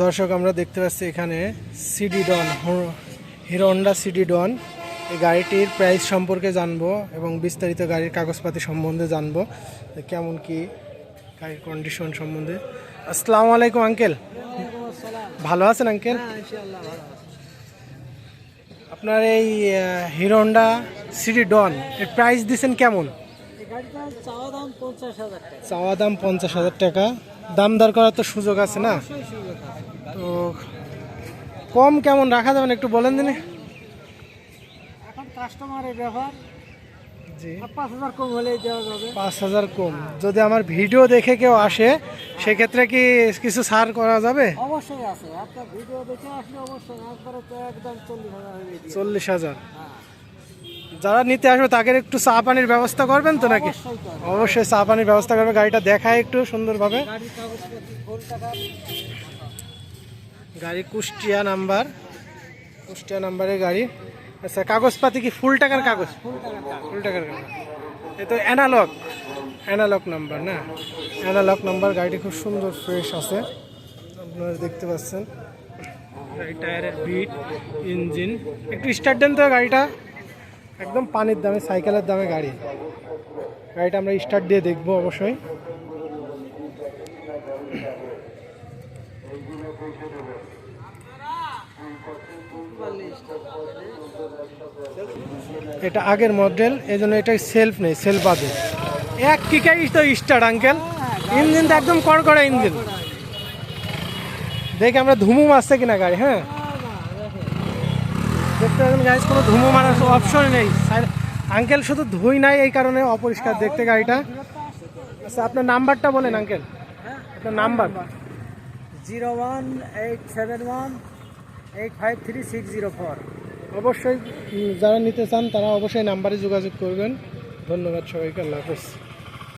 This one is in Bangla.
দর্শক আমরা দেখতে পাচ্ছি এখানে সিডি ডন, হিরো হন্ডা সিডি ডন। এই গাড়িটির প্রাইস সম্পর্কে জানবো এবং বিস্তারিত গাড়ির কাগজপাতি সম্বন্ধে জানবো, কেমন কি গাড়ির কন্ডিশন সম্বন্ধে। আসসালামু আলাইকুম আঙ্কেল, ভালো আছেন আঙ্কেল? আপনার এই হিরো হন্ডা সিডি ডন এর প্রাইস দিচ্ছেন কেমন? চাওয়া দাম 50,000 টাকা। দাম দর করার তো সুযোগ আছে না? তো কম কেমন রাখা যাবেন একটু বলেন দিন। এখন কাস্টমারের ব্যাপার, জি 5,000 কম হলেই দেওয়া যাবে। 5,000 কম। যদি আমার ভিডিও দেখে কেউ আসে সেক্ষেত্রে কি কিছু ছাড় করা যাবে? অবশ্যই আছে, আপনার ভিডিও দেখে আসলে অবশ্যই একবারে তো একদম 40,000 হয়ে যাবে। 40,000। যারা নিতে আসবে তাদের একটু চা পানির ব্যবস্থা করবেন তো নাকি? অবশ্যই চা পানির ব্যবস্থা করবে। গাড়িটা দেখায় একটু সুন্দরভাবে। গাড়ির কাগজপত্র ফুল টাকা। গাড়ি কুষ্টিয়া নাম্বার, কুষ্টিয়া নাম্বারের গাড়ি। আচ্ছা, কাগজপাতি কি ফুল টাকার কাগজ? ফুল টাকার কাগজ। এ তো অ্যানালগ নাম্বার না? Analogue number. গাড়িটি খুব সুন্দর ফ্রেশ আছে, আপনারা দেখতে পাচ্ছেন। গাড়ি টায়ারের বিট, ইঞ্জিন একটু স্টার্ট দেন তো। গাড়িটা একদম পানির দামে, সাইকেলের দামে গাড়ি। গাড়িটা আমরা স্টার্ট দিয়ে দেখবো অবশ্যই। এটা আগের মডেল, এই জন্য এটা সেলফ নেই, সেলফ বাদে। এক কিকাই তো স্টার্ট আঙ্কেল। ইঞ্জিন তো একদম কড়কড়া ইঞ্জিন। দেখে আমরা ধুমু মারছে কিনা গাড়ি। হ্যাঁ, দেখতে পাবেন গাড়ি কোনো ধুমু মারার অপশন নেই। আঙ্কেল শুধু ধুই নাই এই কারণে অপরিষ্কার দেখতে গাড়িটা। আচ্ছা, আপনার নাম্বারটা বলেন আঙ্কেল, আপনার নাম্বার। 01871853604। অবশ্যই যারা নিতে চান তারা অবশ্যই নাম্বারে যোগাযোগ করবেন। ধন্যবাদ সবাইকে, আল্লাহ হাফেজ।